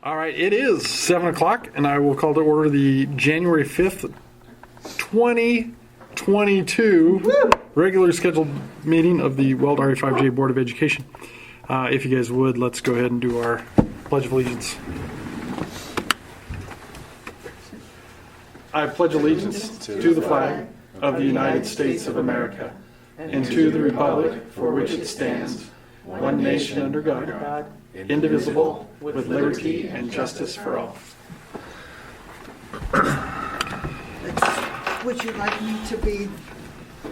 All right, it is 7 o'clock, and I will call to order the January 5th, 2022 regular scheduled meeting of the Weld RE-5J Board of Education. If you guys would, let's go ahead and do our Pledge of Allegiance. I pledge allegiance to the flag of the United States of America and to the republic for which it stands, one nation under God, indivisible, with liberty and justice for all. Would you like me to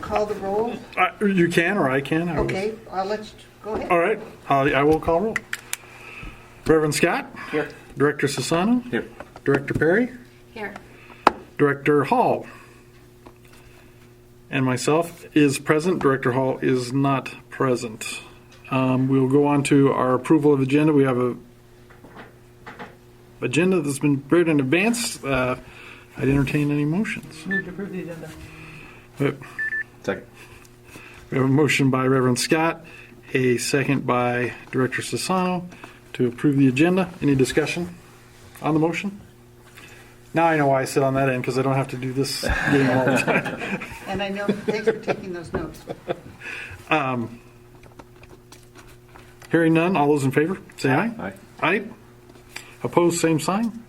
call the roll? You can, or I can. Okay, let's go ahead. All right, I will call roll. Reverend Scott? Here. Director Sassano? Here. Director Perry? Here. Director Hall? And myself is present. Director Hall is not present. We'll go on to our approval of agenda. We have a agenda that's been prepared in advance. I'd entertain any motions. Move to approve the agenda. Second. We have a motion by Reverend Scott, a second by Director Sassano to approve the agenda. Any discussion on the motion? Now I know why I sit on that end, because I don't have to do this game all the time. And I know, thanks for taking those notes. Hearing none, all those in favor, say aye. Aye. Aye. Opposed, same sign.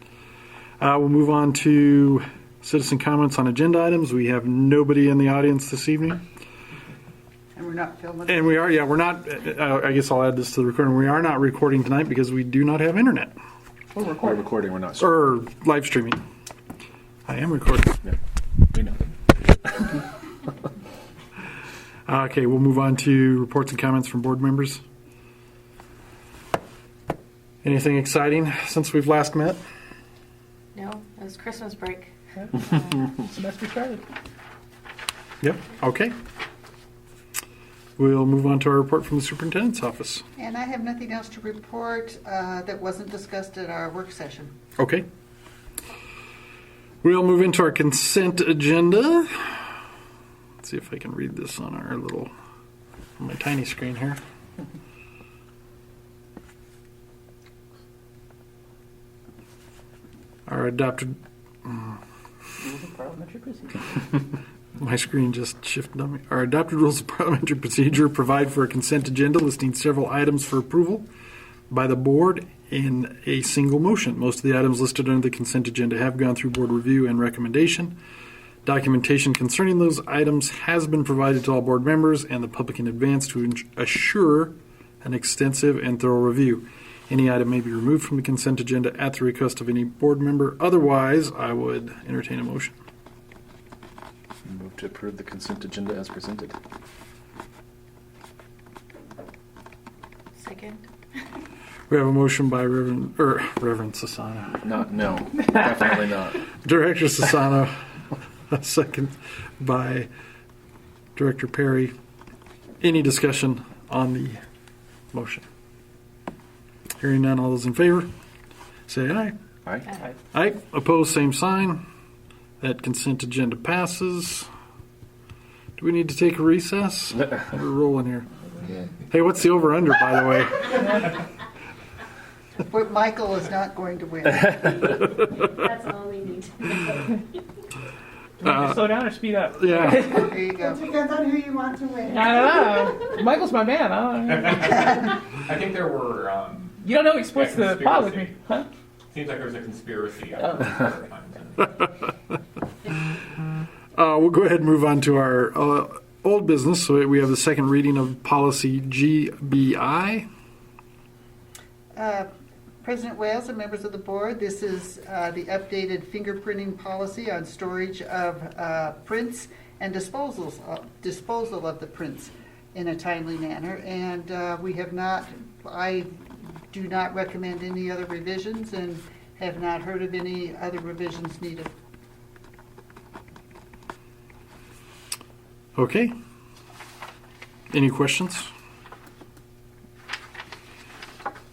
We'll move on to citizen comments on agenda items. We have nobody in the audience this evening. And we're not filming. And we're not, I guess I'll add this to the recording. We are not recording tonight because we do not have internet. We're recording. We're not. Or live streaming. I am recording. Yeah. We know. Okay, we'll move on to reports and comments from board members. Anything exciting since we've last met? No, it was Christmas break. Semester started. Yep, okay. We'll move on to our report from the superintendent's office. And I have nothing else to report that wasn't discussed at our work session. Okay. We'll move into our consent agenda. Let's see if I can read this on on my tiny screen here. Our adopted, Rules of parliamentary procedure. my screen just shifted on me. Our adopted rules of parliamentary procedure provide for a consent agenda listing several items for approval by the board in a single motion. Most of the items listed under the consent agenda have gone through board review and recommendation. Documentation concerning those items has been provided to all board members and the public in advance to assure an extensive and thorough review. Any item may be removed from the consent agenda at the request of any board member. Otherwise, I would entertain a motion. Move to approve the consent agenda as presented. Second. We have a motion by Reverend Sassano. No, definitely not. Director Sassano, a second by Director Perry. Any discussion on the motion? Hearing none, all those in favor, say aye. Aye. Aye. Opposed, same sign. That consent agenda passes. Do we need to take a recess? We're rolling here. Hey, what's the over-under, by the way? But Michael is not going to win. That's all we need to know. Slow down or speed up? Yeah. There you go. Depends on who you want to win. I don't know. Michael's my man. I don't know. I think there were. You don't know he splits the pot with me, huh? Seems like there was a conspiracy. We'll go ahead and move on to our old business. So we have the second reading of policy GBI. President Wales and members of the board, this is the updated fingerprinting policy on storage of prints and disposal of the prints in a timely manner. And I do not recommend any other revisions and have not heard of any other revisions needed. Okay. Any questions?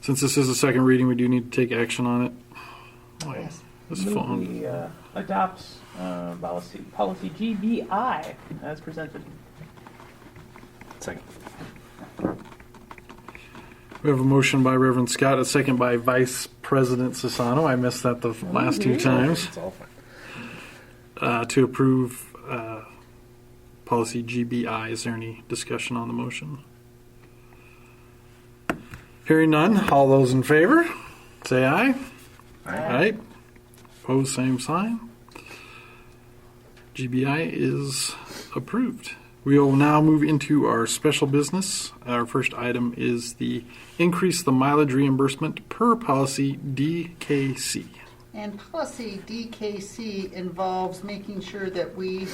Since this is a second reading, we do need to take action on it. Boy, Yes. this phone. We adopt policy GBI as presented. Second. We have a motion by Reverend Scott, a second by Vice President Sassano. I missed that the last two times. It's all fine. To approve policy GBI. Is there any discussion on the motion? Hearing none. All those in favor, say aye. Aye. Opposed, same sign. GBI is approved. We will now move into our special business. Our first item is the increase the mileage reimbursement per policy DKC. And policy DKC involves making sure that we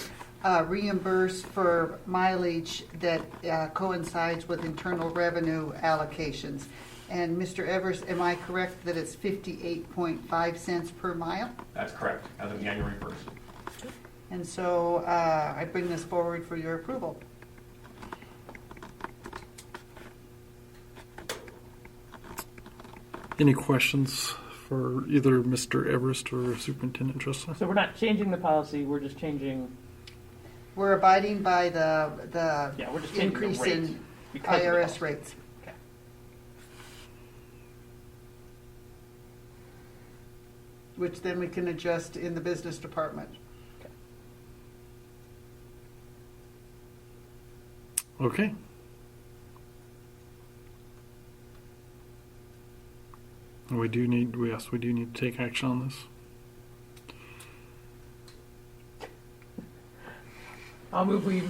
reimburse for mileage that coincides with internal revenue allocations. And Mr. Evers, am I correct that it's 58.5 cents per mile? That's correct, as of January 1st. And so I bring this forward for your approval. Any questions for either Mr. Everest or Superintendent Tressa? So we're not changing the policy, we're just changing, We're abiding by the yeah, we're just changing the increase rate. in because of the IRS policy. rates. Okay. Which then we can adjust in the business department. Okay. We do need to take action on this. I'll move we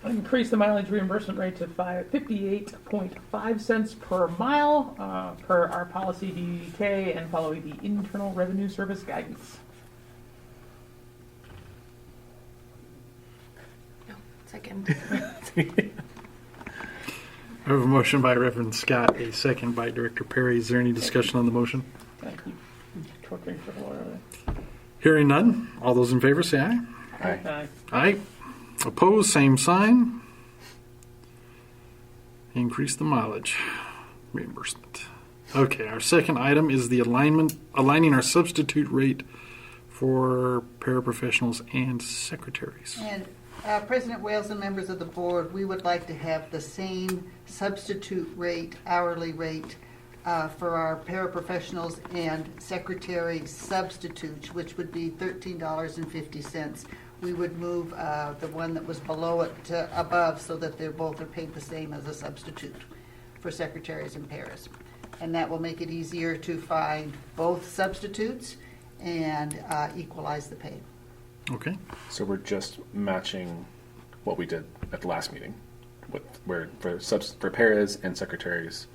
increase the mileage reimbursement rate to 58.5 cents per mile per our policy DK and following the Internal Revenue Service guidance. No, second. I have a motion by Reverend Scott, a second by Director Perry. Is there any discussion on the motion? Thank you. Torturing for the lawyer. Hearing none. All those in favor say aye. Aye. Aye. Opposed, same sign. Increase the mileage reimbursement. Okay, our second item is the aligning our substitute rate for paraprofessionals and secretaries. And President Wales and members of the board, we would like to have the same substitute rate, hourly rate, for our paraprofessionals and secretary substitutes, which would be $13.50. We would move the one that was below it to above so that they both are paid the same as a substitute for secretaries and paras. And that will make it easier to find both substitutes and equalize the pay. Okay. So we're just matching what we did at the last meeting, where for paras and secretaries,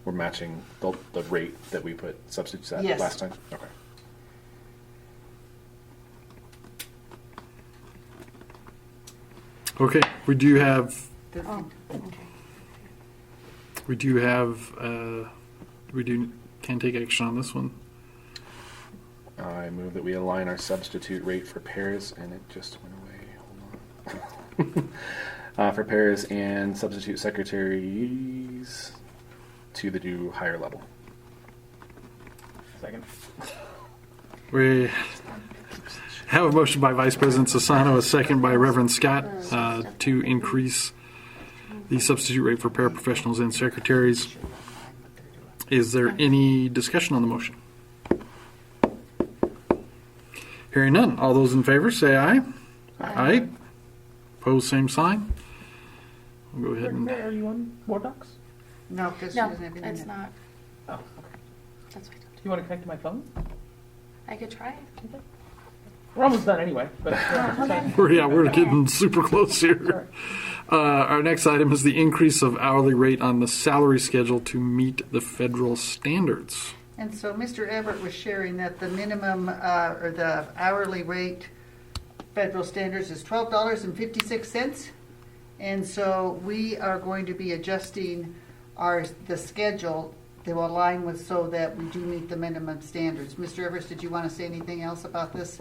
we're matching the rate that we put substitutes at Yes. last time. Okay. Okay. We do have. Oh, okay. We do have. Can take action on this one. I move that we align our substitute rate for paras, and it just went away. Hold on. For paras and substitute secretaries to the new higher level. Second. We have a motion by Vice President Sassano, a second by Reverend Scott, to increase the substitute rate for paraprofessionals and secretaries. Is there any discussion on the motion? Hearing none. All those in favor say aye. Aye. Opposed, same sign. We'll go ahead and. Are you on Board Docs? No, because she No, doesn't have anything. it's yet. not. Oh, okay. That's fine. Do you want to connect to my phone? I could try it. We're almost done anyway. But We're getting super close here. Our next item is the increase of hourly rate on the salary schedule to meet the federal standards. And so Mr. Everett was sharing that the minimum or the hourly rate federal standards is $12.56. And so we are going to be adjusting the schedule to align with so that we do meet the minimum standards. Mr. Everett, did you want to say anything else about this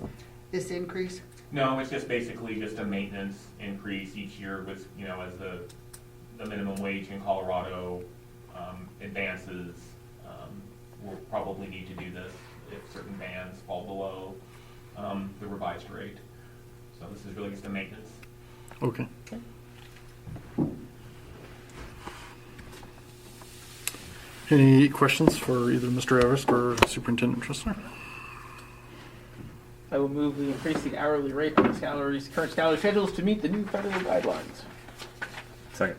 increase? No, it's just basically just a maintenance increase each year with, as the minimum wage in Colorado advances, we'll probably need to do this if certain bands fall below the revised rate. So this is really just a maintenance. Okay. Any questions for either Mr. Everest or Superintendent Tressler? I will move we increase the hourly rate on the current salary schedules to meet the new federal guidelines. Second.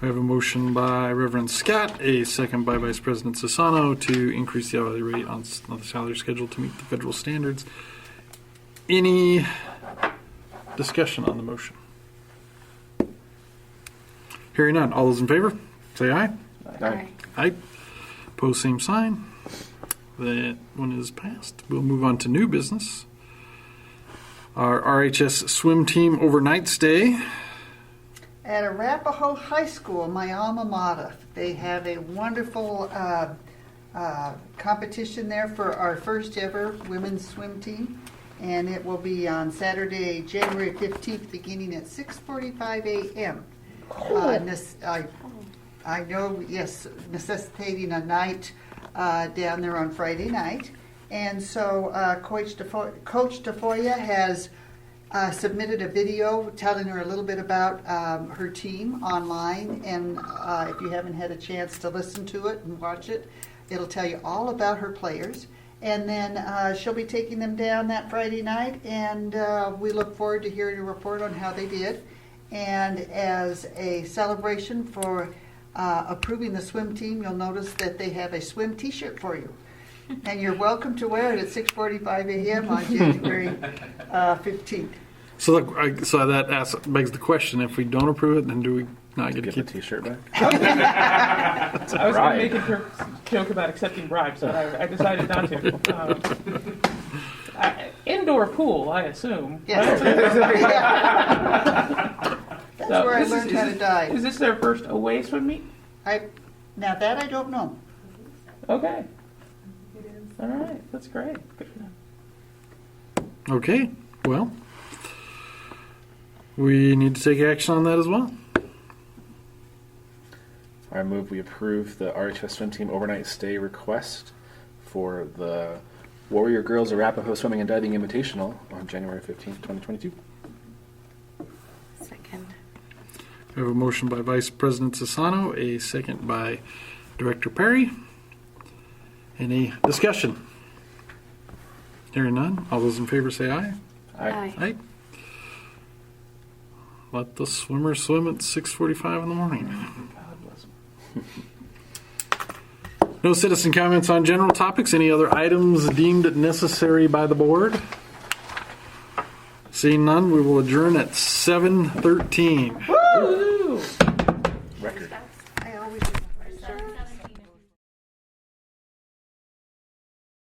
I have a motion by Reverend Scott, a second by Vice President Sassano to increase the hourly rate on the salary schedule to meet the federal standards. Any discussion on the motion? Hearing none. All those in favor, say aye. Aye. Aye. Pose same sign. That one is passed. We'll move on to new business. Our RHS swim team overnight stay. At Arapahoe High School, my alma mater, they have a wonderful competition there for our first ever women's swim team. And it will be on Saturday, January 15th, beginning at 6:45 a.m. I know, yes, necessitating a night down there on Friday night. And so Coach DeFoya has submitted a video telling her a little bit about her team online. And if you haven't had a chance to listen to it and watch it, it'll tell you all about her players. And then she'll be taking them down that Friday night, and we look forward to hearing a report on how they did. And as a celebration for approving the swim team, you'll notice that they have a swim T-shirt for you. And you're welcome to wear it at 6:45 a.m. on January 15th. So that begs the question: if we don't approve it, then do we not get to Get the keep? T-shirt back. I was going to make a joke about accepting bribes, but I decided not to. Indoor pool, I assume. Yes. That's So where I this learned how to dive. Is this their first away swim meet? Now that I don't know. Okay. All right, that's great. Good for them. Okay. Well, we need to take action on that as well. I move we approve the RHS swim team overnight stay request for the Warrior Girls Arapahoe Swimming and Diving Invitational on January 15th, 2022. Second. We have a motion by Vice President Sassano, a second by Director Perry. Any discussion? Hearing none. All those in favor say aye. Aye. Aye. Let the swimmers swim at 6:45 in the morning. God bless them. No citizen comments on general topics. Any other items deemed necessary by the board? Seeing none, we will adjourn at 7:13.